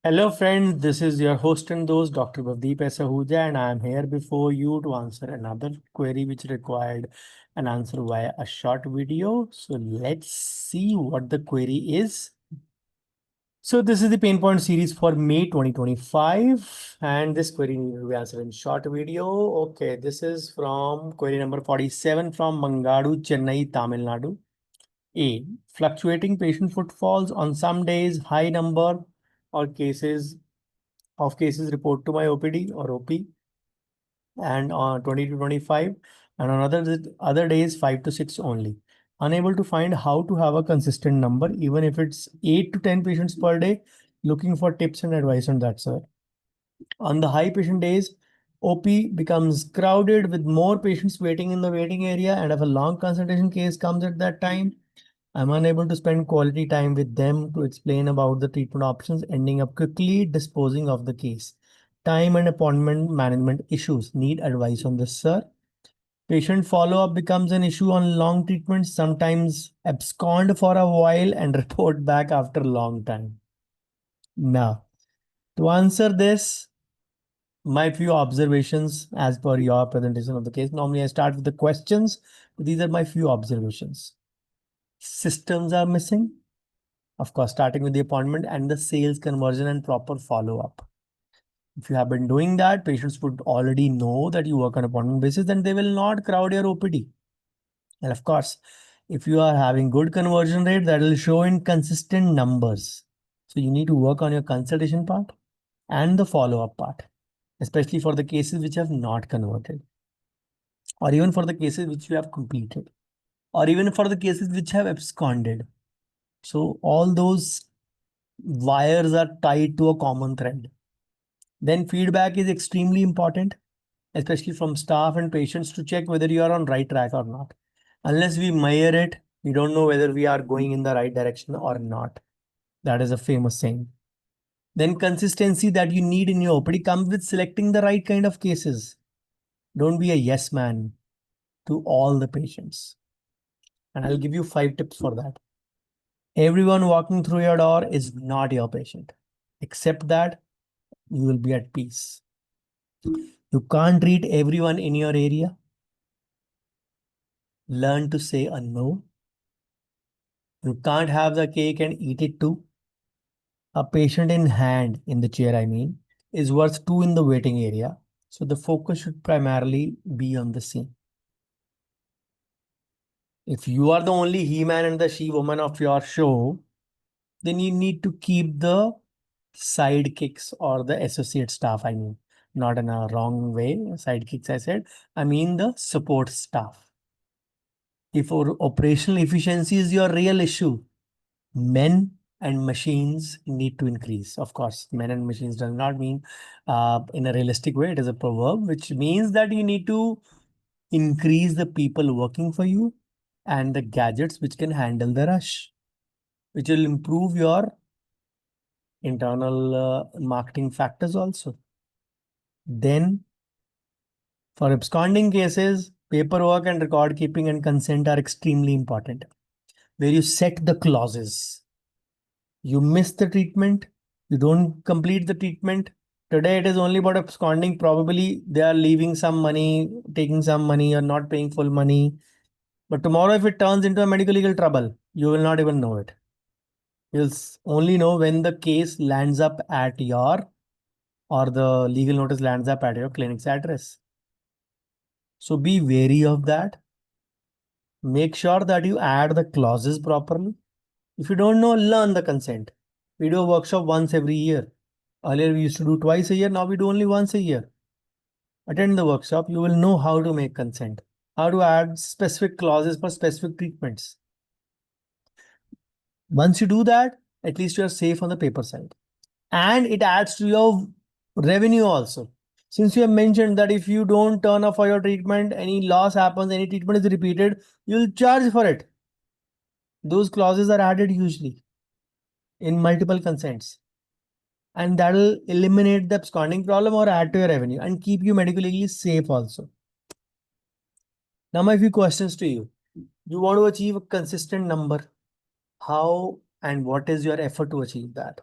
Hello friends, this is your host and host Dr. Bhavdeep Sahuja, and I am here before you to answer another query which required an answer via a short video. So let's see what the query is. So this is the pain point series for May 2025, and this query needs to be answered in short video. Okay, this is from query number 47 from Mangadu, Chennai, Tamil Nadu. A. Fluctuating patient footfalls on some days, high number or cases report to my OPD or OP and on 20 to 25, and on other days 5 to 6 only. Unable to find how to have a consistent number, even if it's 8 to 10 patients per day. Looking for tips and advice on that, sir. On the high patient days, OP becomes crowded with more patients waiting in the waiting area, and if a long consultation case comes at that time, I'm unable to spend quality time with them to explain about the treatment options, ending up quickly disposing of the case. Time and appointment management issues. Need advice on this, sir. Patient follow-up becomes an issue on long treatments, sometimes abscond for a while and report back after a long time. Now, to answer this, my few observations as per your presentation of the case. Normally, I start with the questions. These are my few observations. Systems are missing. Of course, starting with the appointment and the sales conversion and proper follow-up. If you have been doing that, patients would already know that you work on appointment basis, and they will not crowd your OPD. And of course, if you are having good conversion rate, that will show in consistent numbers. So you need to work on your consultation part and the follow-up part, especially for the cases which have not converted, or even for the cases which you have completed, or even for the cases which have absconded. So all those wires are tied to a common thread. Then feedback is extremely important, especially from staff and patients, to check whether you are on right track or not. Unless we measure it, we don't know whether we are going in the right direction or not. That is a famous saying. Then consistency that you need in your OPD comes with selecting the right kind of cases. Don't be a yes man to all the patients. And I'll give you 5 tips for that. Everyone walking through your door is not your patient. Accept that, you will be at peace. You can't treat everyone in your area. Learn to say a no. You can't have the cake and eat it too. A patient in hand, in the chair, I mean, is worth 2 in the waiting area. So the focus should primarily be on the same. If you are the only he-man and the she-woman of your show, then you need to keep the sidekicks or the associate staff, I mean, not in a wrong way, sidekicks I said, I mean the support staff. If operational efficiency is your real issue, men and machines need to increase. Of course, men and machines does not mean in a realistic way. It is a proverb, which means that you need to increase the people working for you and the gadgets which can handle the rush, which will improve your internal marketing factors also. Then for absconding cases, paperwork and record keeping and consent are extremely important, where you set the clauses. You miss the treatment, you don't complete the treatment. Today it is only about absconding. Probably they are leaving some money, taking some money, or not paying full money. But tomorrow, if it turns into a medical legal trouble, you will not even know it. You'll only know when the case lands up at your, or the legal notice lands up at your clinic's address. So be wary of that. Make sure that you add the clauses properly. If you don't know, learn the consent. We do a workshop once every year. Earlier we used to do twice a year. Now we do only once a year. Attend the workshop. You will know how to make consent, how to add specific clauses for specific treatments. Once you do that, at least you are safe on the paper side. And it adds to your revenue also. Since you have mentioned that if you don't turn up for your treatment, any loss happens, any treatment is repeated, you'll charge for it. Those clauses are added usually in multiple consents. And that will eliminate the absconding problem or add to your revenue and keep you medically safe also. Now, my few questions to you. You want to achieve a consistent number. How and what is your effort to achieve that?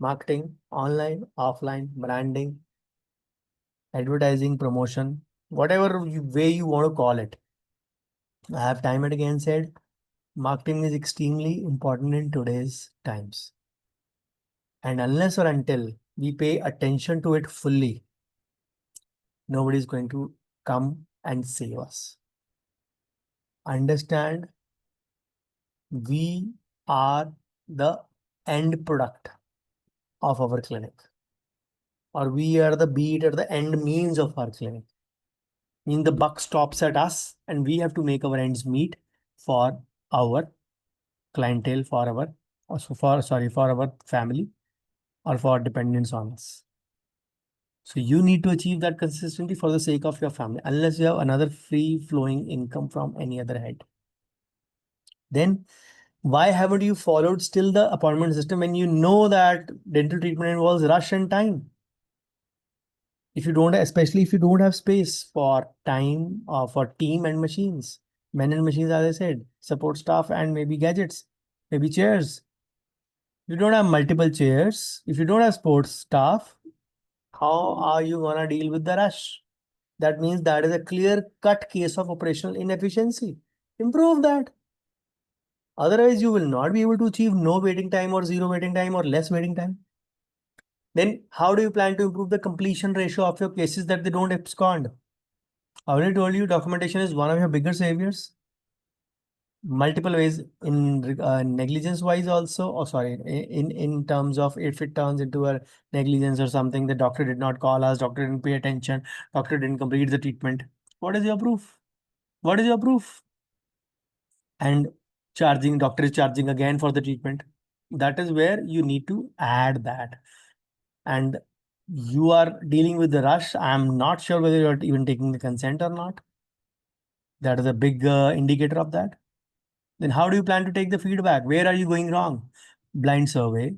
marketing, online, offline, branding, advertising, promotion, whatever way you want to call it. I have time and again said marketing is extremely important in today's times. And unless or until we pay attention to it fully, nobody is going to come and save us. Understand, we are the end product of our clinic, or we are the beat or the end means of our clinic. Mean the buck stops at us and we have to make our ends meet for our clientele, for our for our family or for dependents on us. So you need to achieve that consistency for the sake of your family, unless you have another free flowing income from any other head. Then why haven't you followed still the appointment system when you know that dental treatment involves rush and time? If you don't, especially if you don't have space for time or for team and machines, men and machines, as I said, support staff and maybe gadgets, maybe chairs. You don't have multiple chairs. If you don't have sports staff, how are you gonna deal with the rush? That means that is a clear-cut case of operational inefficiency. Improve that. Otherwise, you will not be able to achieve no waiting time or zero waiting time or less waiting time. Then how do you plan to improve the completion ratio of your cases that they don't abscond? I already told you documentation is one of your bigger saviors. Multiple ways in negligence wise also, or sorry, in terms of if it turns into a negligence or something, the doctor did not call us, doctor didn't pay attention, doctor didn't complete the treatment. What is your proof? What is your proof? And charging, doctor is charging again for the treatment. That is where you need to add that. And you are dealing with the rush. I'm not sure whether you're even taking the consent or not. That is a big indicator of that. Then how do you plan to take the feedback? Where are you going wrong? Blind survey,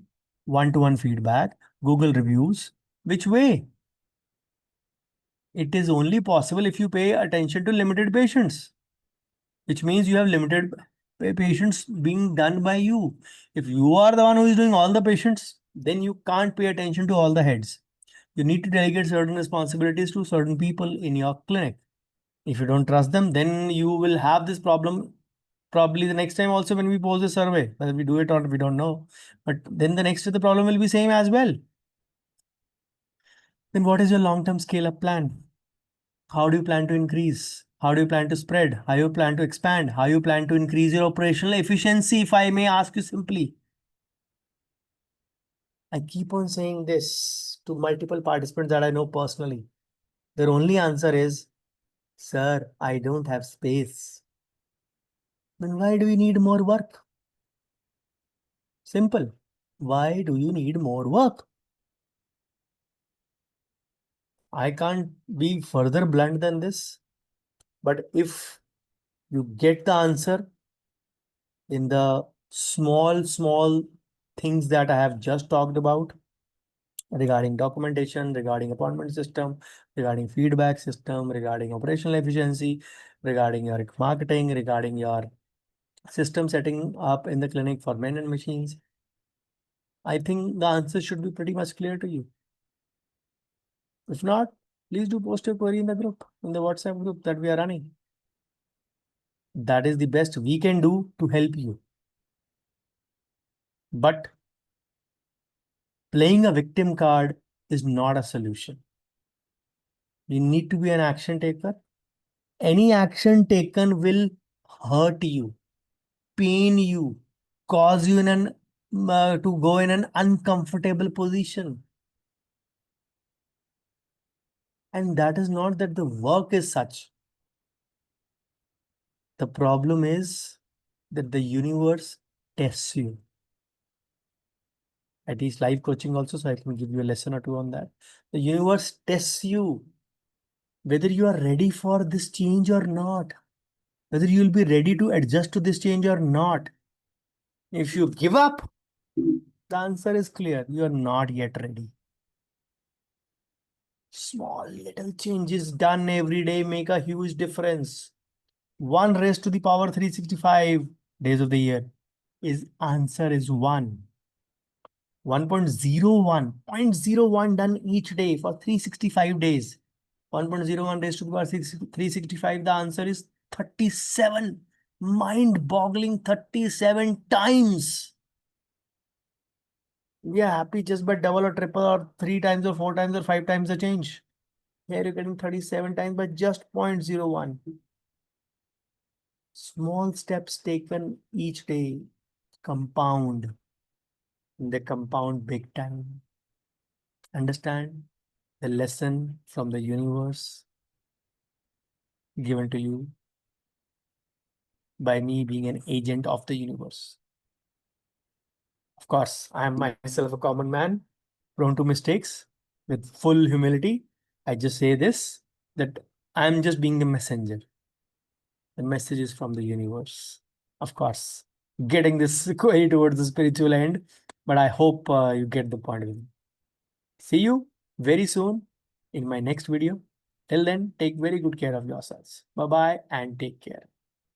one-to-one feedback, Google reviews. Which way? It is only possible if you pay attention to limited patients, which means you have limited patients being done by you. If you are the one who is doing all the patients, then you can't pay attention to all the heads. You need to delegate certain responsibilities to certain people in your clinic. If you don't trust them, then you will have this problem probably the next time also when we post the survey. Whether we do it or we don't know. But then the next the problem will be same as well. Then what is your long-term scale-up plan? How do you plan to increase? How do you plan to spread? How you plan to expand? How you plan to increase your operational efficiency, if I may ask you simply? I keep on saying this to multiple participants that I know personally. Their only answer is, sir, I don't have space. Then why do we need more work? Simple. Why do you need more work? I can't be further blunt than this. But if you get the answer in the small things that I have just talked about regarding documentation, regarding appointment system, regarding feedback system, regarding operational efficiency, regarding your marketing, regarding your system setting up in the clinic for men and machines, I think the answer should be pretty much clear to you. If not, please do post your query in the group, in the WhatsApp group that we are running. That is the best we can do to help you. But playing a victim card is not a solution. You need to be an action taker. Any action taken will hurt you, pain you, cause you in an to go in an uncomfortable position. And that is not that the work is such. The problem is that the universe tests you. At least live coaching also, so I can give you a lesson or two on that. The universe tests you whether you are ready for this change or not, whether you will be ready to adjust to this change or not. If you give up, the answer is clear. You are not yet ready. Small little changes done every day make a huge difference. One raised to the power 365 days of the year is answer is one. 1.01, 0.01 done each day for 365 days. 1.01 raised to the power 365. The answer is 37. Mind-boggling, 37 times. We are happy just by double or triple or 3 times or 4 times or 5 times the change. Here you're getting 37 times by just 0.01. Small steps taken each day compound. They compound big time. Understand the lesson from the universe given to you by me being an agent of the universe. Of course, I am myself a common man, prone to mistakes. With full humility, I just say this, that I'm just being the messenger. The message is from the universe. Of course, getting this query towards the spiritual end, but I hope you get the point of it. See you very soon in my next video. Till then, take very good care of yourselves. Bye-bye and take care.